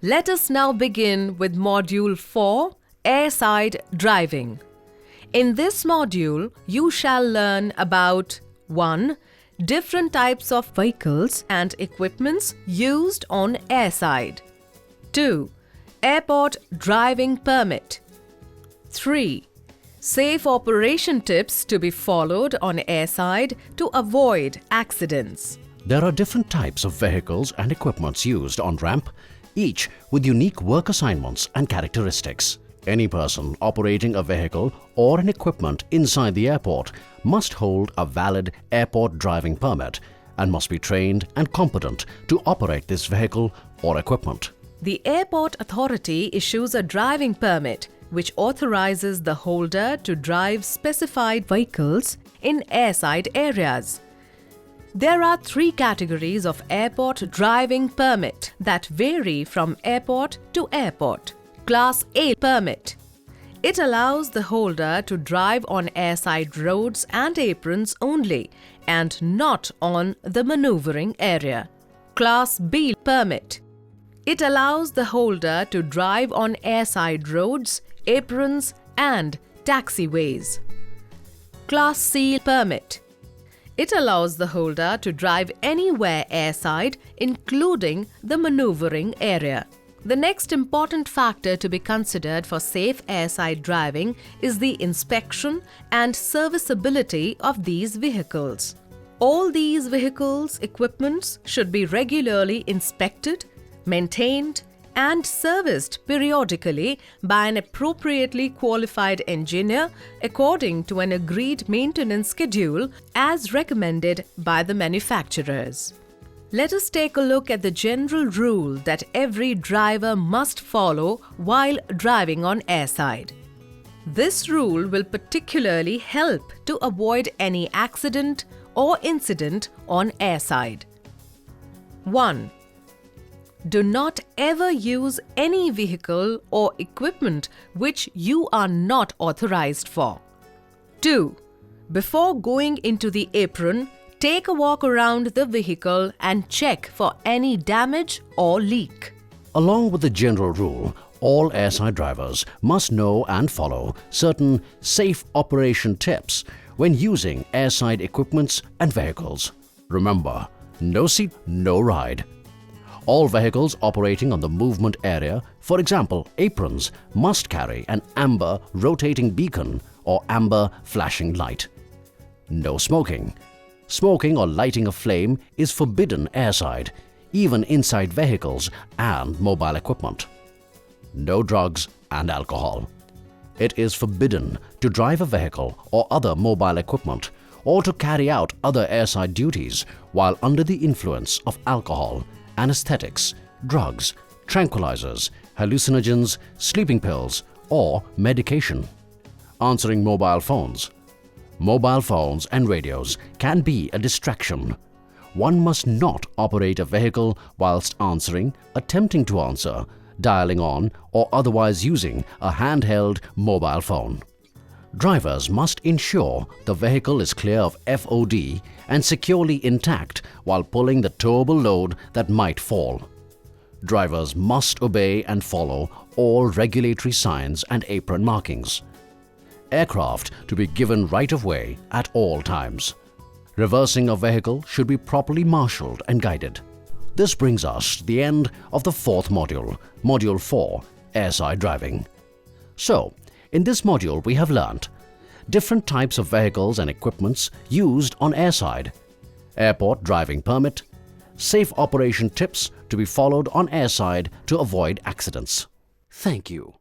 Let us now begin with Module 4, Airside Driving. In this module, you shall learn about 1. Different types of vehicles and equipments used on airside. 2. Airport driving permit. 3. Safe operation tips to be followed on airside to avoid accidents. There are different types of vehicles and equipments used on ramp, each with unique work assignments and characteristics. Any person operating a vehicle or an equipment inside the airport must hold a valid airport driving permit and must be trained and competent to operate this vehicle or equipment. The airport authority issues a driving permit which authorizes the holder to drive specified vehicles in airside areas. There are 3 categories of airport driving permit that vary from airport to airport. Class A permit. It allows the holder to drive on airside roads and aprons only and not on the maneuvering area. Class B permit. It allows the holder to drive on airside roads, aprons and taxiways. Class C permit. It allows the holder to drive anywhere airside, including the maneuvering area. The next important factor to be considered for safe airside driving is the inspection and serviceability of these vehicles. All these vehicles' equipments should be regularly inspected, maintained, and serviced periodically by an appropriately qualified engineer according to an agreed maintenance schedule as recommended by the manufacturers. Let us take a look at the general rule that every driver must follow while driving on airside. This rule will particularly help to avoid any accident or incident on airside. 1. Do not ever use any vehicle or equipment which you are not authorized for. 2. Before going into the apron, take a walk around the vehicle and check for any damage or leak. Along with the general rule, all airside drivers must know and follow certain safe operation tips when using airside equipments and vehicles. Remember, no seat, no ride. All vehicles operating on the movement area, for example aprons, must carry an amber rotating beacon or amber flashing light. No smoking. Smoking or lighting a flame is forbidden airside, even inside vehicles and mobile equipment. No drugs and alcohol. It is forbidden to drive a vehicle or other mobile equipment or to carry out other airside duties while under the influence of alcohol, anesthetics, drugs, tranquilizers, hallucinogens, sleeping pills, or medication. Answering mobile phones. Mobile phones and radios can be a distraction. One must not operate a vehicle whilst answering, attempting to answer, dialing on, or otherwise using a handheld mobile phone. Drivers must ensure the vehicle is clear of FOD and securely intact while pulling the towable load that might fall. Drivers must obey and follow all regulatory signs and apron markings. Aircraft to be given right-of-way at all times. Reversing a vehicle should be properly marshalled and guided. This brings us to the end of the 4th module, Module 4, Airside Driving. So, in this module we have learnt different types of vehicles and equipments used on airside, airport driving permit, safe operation tips to be followed on airside to avoid accidents. Thank you.